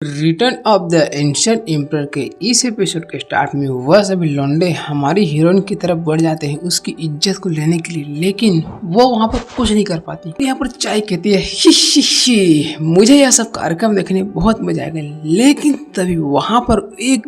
Return of the ancient emperor के इस episode के स्टार्ट में वह सभी लौंडे हमारी हीरोइन की तरफ बढ़ जाते हैं उसकी इज्जत को लेने के लिए, लेकिन वो वहाँ पर कुछ नहीं कर पाती। यहाँ पर चाय कहती है शी मुझे यह सब कार्यक्रम देखने में बहुत मजा आएगा, लेकिन तभी वहाँ पर एक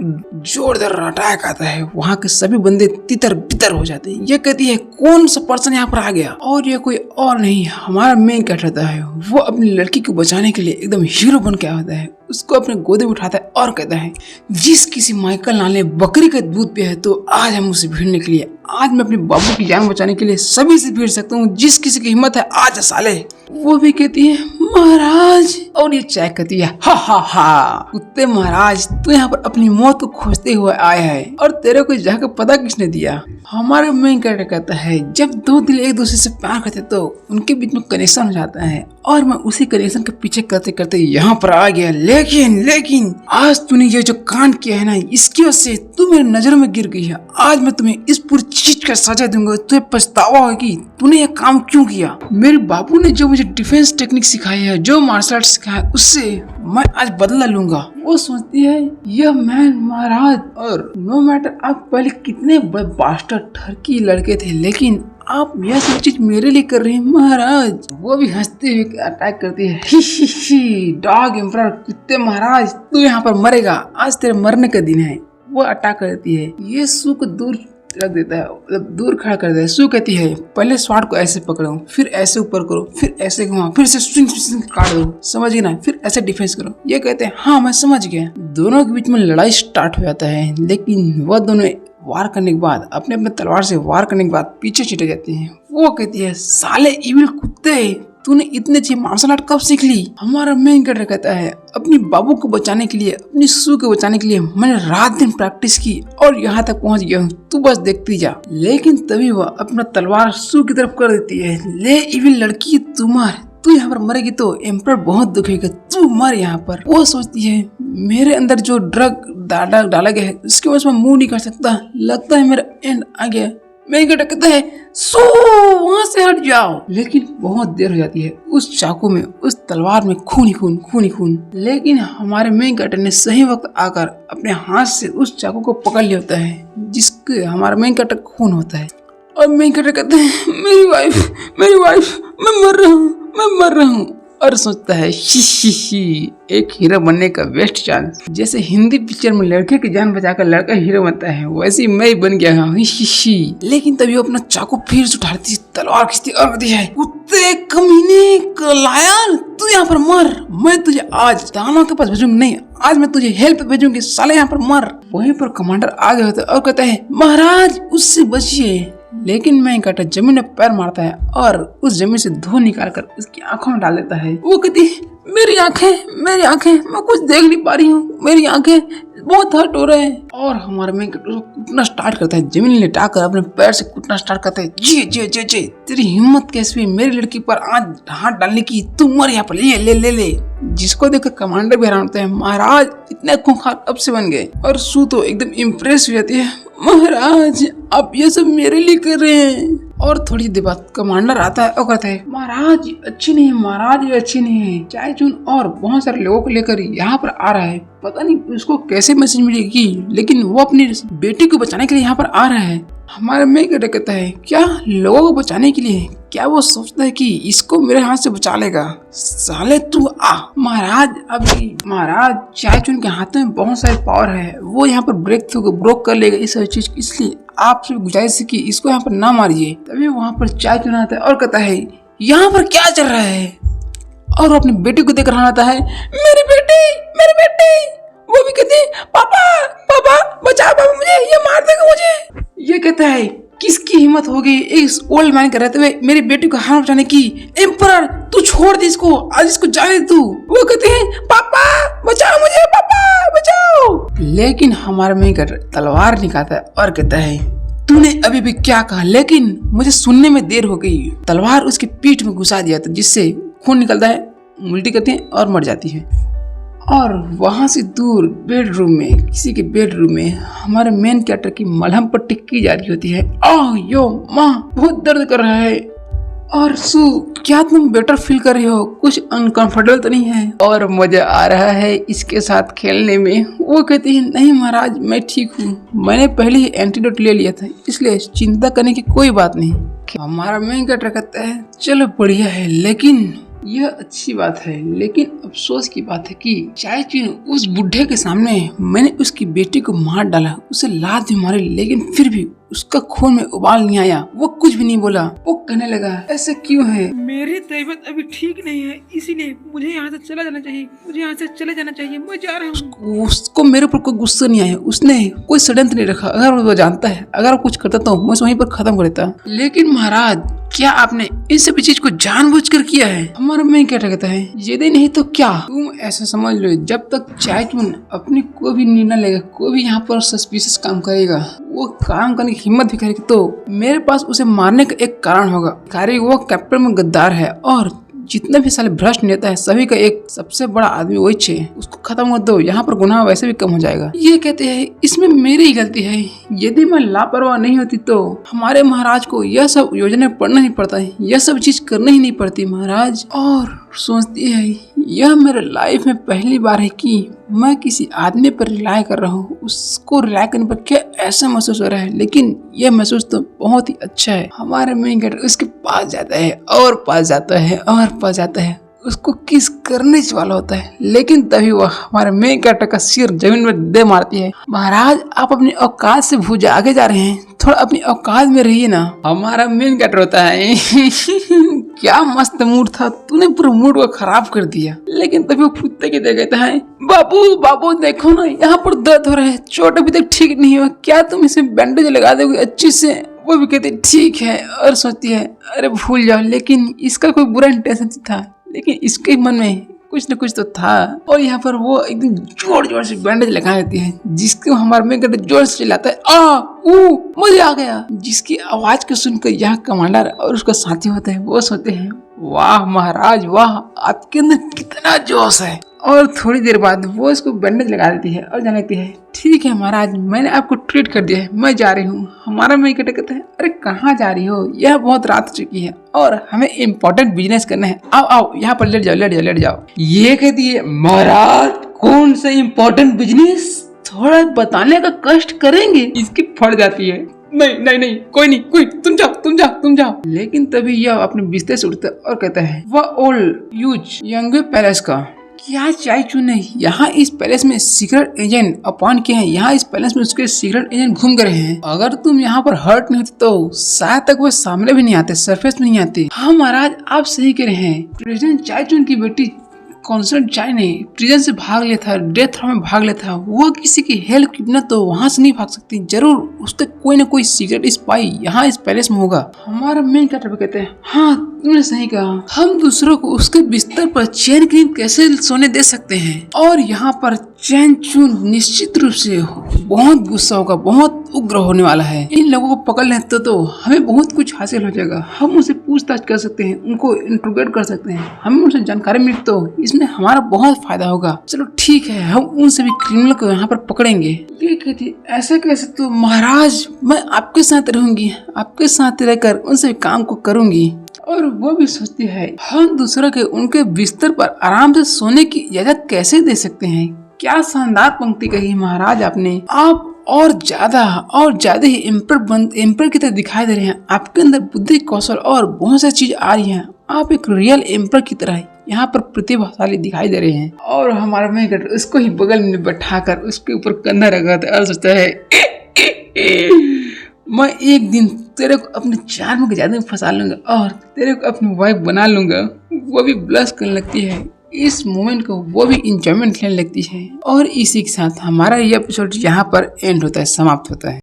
जोरदार अटैक आता है। वहाँ के सभी बंदे तितर बितर हो जाते हैं। ये कहती है कौन सा पर्सन यहाँ पर आ गया, और ये कोई और नहीं हमारा मेन कैरेक्टर है। वो अपनी लड़की को बचाने के लिए एकदम हीरो बन के आता है, उसको अपने गोदे में उठाता है और कहता है जिस किसी माइकल नाल ने बकरी का दूध पिया है तो आज हम उसे भिड़ने के लिए, आज मैं अपने बाबू की जान बचाने के लिए सभी से भिड़ सकता हूँ, जिस किसी की हिम्मत है आज साले। वो भी कहती है महाराज, और ये चाय कहती है हा कुत्ते महाराज तू यहाँ पर अपनी मौत को खोजते हुए आया है और तेरे को जाकर पता किसने दिया। हमारे मेन कैरेक्टर कहता है जब दो दिल एक दूसरे से प्यार करते तो उनके बीच में कनेक्शन हो जाता है, और मैं उसी कनेक्शन के पीछे करते करते यहाँ पर आ गया। लेकिन आज तूने ये जो कांड किया है ना, इसकी वजह से तू मेरी नजरों में गिर गई है। आज मैं तुम्हें इस पूरी चीज का सजा दूंगा, तुझे पछतावा होगा कि तूने यह काम क्यों किया। मेरे बाबू ने जो मुझे डिफेंस टेक्निक सिखाई है, जो मार्शल आर्ट सिखाया है, उससे मैं आज बदला लूंगा। वो सोचती है यह मैन महाराज, और नो मैटर आप पहले कितने बड़े बास्टर्ड ठरकी लड़के थे, लेकिन आप यह सब चीज मेरे लिए कर रहे हैं महाराज। वो भी हंसते हुए अटैक करती है ही डॉग एम्परर कुत्ते महाराज तू यहाँ पर मरेगा, आज तेरे मरने का दिन है। वो अटैक करती है, ये सू को दूर रख देता है, मतलब दूर खड़ा कर देता है। सू कहती है पहले स्वाड को ऐसे पकड़ो, फिर ऐसे ऊपर करो, फिर ऐसे घुमाओ, फिर से स्विंग काट दो, समझ गए ना, फिर ऐसे डिफेंस करो। ये कहते हैं हाँ मैं समझ गया। दोनों के बीच में लड़ाई स्टार्ट हो जाता है, लेकिन वह दोनों वार करने के बाद अपने अपने तलवार से वार करने के बाद पीछे छिटे जाती हैं। वो कहती है साले इविल कुत्ते तूने इतने अच्छी मार्शल आर्ट कब सीख ली। हमारा मेन कैरेक्टर कहता है अपनी बाबू को बचाने के लिए, अपनी सू को बचाने के लिए मैंने रात दिन प्रैक्टिस की और यहाँ तक पहुँच गया हूँ, तू बस देखती जा। लेकिन तभी वह अपना तलवार सू की तरफ कर देती है। ले इविल लड़की तू मार, तू यहाँ पर मरेगी तो एम्परर बहुत दुखेगा, तू मर यहाँ पर। वो सोचती है मेरे अंदर जो ड्रग डाला गया है उसकी वजह से मैं मूव नहीं कर सकता, लगता है मेरा एंड आ गया। मैं कहता है सो वहां से हट जाओ, लेकिन बहुत देर हो जाती है। उस चाकू में, उस तलवार में खून ही खून। लेकिन हमारे मेन कैरेक्टर ने सही वक्त आकर अपने हाथ से उस चाकू को पकड़ लिया होता है, जिसके हमारा मेन कैरेक्टर खून होता है। और मेन कैरेक्टर कहते हैं मेरी वाइफ मैं मर रहा हूँ। और सोचता है एक हीरो बनने का बेस्ट चांस। जैसे हिंदी पिक्चर में लड़के की जान बचाकर लड़का हीरो बनता है, वैसे ही मैं ही बन गया हूँ लेकिन तभी वो अपना चाकू फिर से उठाती, तलवार खींचती और कहती है कुत्ते कमीने लायन तू यहाँ पर मर, मैं तुझे आज दानों के पास भेजूंगी, नहीं आज मैं तुझे हेल्प भेजूंगी, साले यहाँ पर मर। वहीं पर कमांडर आगे होता है और कहता है महाराज उससे बचिए। लेकिन मैं कहता जमीन में पैर मारता है और उस जमीन से धूल निकालकर उसकी आंखों में डाल देता है। वो कहती है मेरी आंखें मैं कुछ देख नहीं पा रही हूँ, मेरी आंखें बहुत हर्ट हो रहे हैं। और हमारे में कुटना स्टार्ट करता है, जमीन लेटाकर अपने पैर से कुटना स्टार्ट करता है। जी तेरी हिम्मत कैसे हुई मेरी लड़की पर आज हाथ डालने की, तू मर यहाँ पर, ले। जिसको देखकर कमांडर भी हैरान होता है महाराज इतने खूंखार अब से बन गए। और सू तो एकदम इम्प्रेस हो जाती है महाराज आप ये सब मेरे लिए कर रहे हैं। और थोड़ी देर बाद कमांडर आता है और कहता है महाराज ये अच्छी नहीं है। चाय चुन और बहुत सारे लोगों को लेकर यहाँ पर आ रहा है, पता नहीं उसको कैसे मैसेज मिलेगी, लेकिन वो अपनी बेटी को बचाने के लिए यहाँ पर आ रहा है। हमारे में कहता है क्या लोगों को बचाने के लिए, क्या वो सोचता है कि इसको मेरे हाथ से बचा लेगा, साले तू आ। महाराज चाय चुन के हाथ में बहुत सारे पावर है, वो यहाँ पर ब्रेक कर लेगा इस चीज, इसलिए आपसे गुजारिश है कि इसको यहाँ पर ना मारिए। तभी वहाँ पर चाय चुन आता है और कहता है यहाँ पर क्या चल रहा है, और वो अपनी बेटी को देख रहा आता है मेरी बेटी। वो भी कहती है पापा बचा पापा मुझे, ये मार देगा मुझे। ये कहता है किसकी हिम्मत होगी इस ओल्ड मैन के रहते हुए मेरी बेटी को हाथ बचाने की, एम्परर तू छोड़ दे इसको, आज इसको जाने तू। वो कहते हैं पापा बचाओ मुझे, पापा बचाओ। लेकिन हमारे में तलवार निकालता है और कहता है तूने अभी भी क्या कहा, लेकिन मुझे सुनने में देर हो गई। तलवार उसकी पीठ में घुसा दिया था, जिससे खून निकलता है, उल्टी करती है और मर जाती है। और वहां से दूर किसी के बेडरूम में हमारे मेन कैरेक्टर की मलहम पट्टी की जा रही होती है। यो माँ बहुत दर्द कर रहा है। और सु क्या तुम बेटर फील कर रही हो? कुछ अनकंफर्टेबल तो नहीं है? और मजा आ रहा है इसके साथ खेलने में? वो कहती है नहीं महाराज मैं ठीक हूँ, मैंने पहले ही एंटीडोट ले लिया था, इसलिए चिंता करने की कोई बात नहीं। हमारा मेन कैरेक्टर कहता है चलो बढ़िया है, लेकिन यह अच्छी बात है, लेकिन अफसोस की बात है कि चाय चुन उस बुढ़े के सामने मैंने उसकी बेटी को मार डाला, उसे लात भी मारी, लेकिन फिर भी उसका खून में उबाल नहीं आया। वो कुछ भी नहीं बोला। वो कहने लगा ऐसा क्यों है? मेरी तबीयत अभी ठीक नहीं है, इसीलिए मुझे यहाँ से चला जाना चाहिए, मुझे यहाँ से चले जाना चाहिए, मैं जा रहा हूँ। उसको मेरे ऊपर कोई गुस्सा नहीं आया, उसने कोई षड्यंत्र नहीं रखा। अगर वो जानता है अगर वो कुछ करता तो मैं वहीं पर खत्म कर देता। लेकिन महाराज क्या आपने इन सभी चीज को जानबूझकर किया है? हमारा मैं क्या कहता है यदि नहीं तो क्या? तुम ऐसा समझ लो जब तक चाय चुन अपनी कोई भी निर्णय लेगा, कोई भी यहाँ पर सस्पिशियस काम करेगा, वो काम करने की हिम्मत भी करेगी तो मेरे पास उसे मारने का एक कारण होगा। कार्य वो कैप्टन में गद्दार है और जितने भी साले भ्रष्ट नेता है सभी का एक सबसे बड़ा आदमी वही है, उसको खत्म कर दो, यहाँ पर गुनाह वैसे भी कम हो जाएगा। ये कहते हैं इसमें मेरी ही गलती है, यदि मैं लापरवाह नहीं होती तो हमारे महाराज को यह सब योजना पढ़ना नहीं पड़ता है, यह सब चीज करनी ही नहीं पड़ती महाराज। और सोचती है यह मेरे लाइफ में पहली बार है कि मैं किसी आदमी पर रिलाय कर रहा हूँ, उसको रिलाय करने पर क्या ऐसा महसूस हो रहा है, लेकिन यह महसूस तो बहुत ही अच्छा है। हमारे मेन कैरेक्टर उसके पास जाता है और पास जाता है और पास जाता है, उसको किस करने वाला होता है, लेकिन तभी वह हमारे मेन कैरेक्टर का सिर जमीन में दे मारती है। महाराज आप अपनी औकात से भूज आगे जा रहे हैं, थोड़ा अपनी औकात में रहिए ना। हमारा मेन कैरेक्टर होता है क्या मस्त मूड था, तूने पूरा मूड को खराब कर दिया। लेकिन तभी वो कुत्ते के दे कहता है बाबू बाबू देखो ना यहाँ पर दर्द हो रहा है, चोट अभी तक ठीक नहीं हुआ, क्या तुम इसे बैंडेज लगा दोगे अच्छे से? वो भी कहती ठीक है और सोचती है अरे भूल जाओ, लेकिन इसका कोई बुरा इंटेंशन था, लेकिन इसके मन में कुछ न कुछ तो था। और यहाँ पर वो एकदम जोर जोर से बैंडेज लगा देती है, जिसको हमारे में जोर से चिल्लाता है मजा आ गया, जिसकी आवाज को सुनकर यहाँ कमांडर और उसका साथी होते हैं वो सोचते हैं वाह महाराज वाह, आपके अंदर कितना जोश है। और थोड़ी देर बाद वो इसको बैंडेज लगा देती है और जाने लगती है ठीक है महाराज मैंने आपको ट्रीट कर दिया है, मैं जा रही हूँ। हमारा मैं कहता है अरे कहाँ जा रही हो, यह बहुत रात हो चुकी है और हमें इम्पोर्टेंट बिजनेस करना है, आओ आओ यहाँ पर लेट जाओ लेट जाओ लेट जाओ। ये कहती है महाराज कौन सा इम्पोर्टेंट बिजनेस, थोड़ा बताने का कष्ट करेंगे। इसकी फट जाती है नहीं नहीं नहीं कोई नहीं, कोई तुम जाओ तुम जाओ तुम जाओ। लेकिन तभी यह अपने बिस्तर से उठता और कहता है वह ओल्ड यूज यंग पैलेस का क्या चाय चुने यहाँ इस पैलेस में सीक्रेट एजेंट अपॉइंट किए हैं, यहाँ इस पैलेस में उसके सीक्रेट एजेंट घूम रहे हैं। अगर तुम यहाँ पर हर्ट नहीं होते तो शायद तक वो सामने भी नहीं आते, सरफेस में नहीं आते। हाँ महाराज आप सही कह रहे हैं, प्रेसिडेंट चाय चुन की बेटी कॉन्स्टेंट चाय ने प्रिजन से भाग लिया था, डेथ रो में भाग लिया था, वो किसी की हेल्प की बिना तो वहाँ से नहीं भाग सकती, जरूर उसका कोई ना कोई सीक्रेट स्पाई यहाँ इस पैलेस में होगा। हमारा मेन कैरेक्टर कहते हैं हाँ तुमने सही कहा, हम दूसरों को उसके बिस्तर पर चैन की नींद कैसे सोने दे सकते हैं। और यहाँ पर चैन चुन निश्चित रूप से बहुत गुस्सा होगा, बहुत उग्र होने वाला है। इन लोगों को पकड़ लेते तो हमें बहुत कुछ हासिल हो जाएगा, हम उनसे पूछताछ कर सकते हैं, उनको इंट्रोगेट कर सकते हैं, हमें उनसे जानकारी मिली तो इसमें हमारा बहुत फायदा होगा। चलो ठीक है हम उनसे भी क्रिमिनल को यहाँ पर पकड़ेंगे। ये कहती ऐसे कैसे, तो महाराज मैं आपके साथ रहूंगी, आपके साथ रहकर उनसे काम को करूंगी। और वो भी सोचती है हम दूसरों के उनके बिस्तर पर आराम से सोने की इजाजत कैसे दे सकते हैं। क्या शानदार पंक्ति कही महाराज आपने, आप और ज्यादा ही एम्पर की तरह दिखाई दे रहे हैं, आपके अंदर बुद्धि कौशल और बहुत सी चीज आ रही हैं, आप एक रियल एम्पर की तरह यहाँ पर प्रतिभाशाली दिखाई दे रहे हैं। और हमारा मेन उसको ही बगल में बैठाकर उसके ऊपर कंधा रखा और सोचता है मैं एक दिन तेरे को अपने चार्म के जादू में फंसा लूंगा और तेरे को अपनी वाइफ बना लूंगा। वो भी ब्लश करने लगती है, इस मोमेंट को वो भी इंजॉयमेंट लेने लगती है। और इसी के साथ हमारा ये एपिसोड यहाँ पर एंड होता है, समाप्त होता है।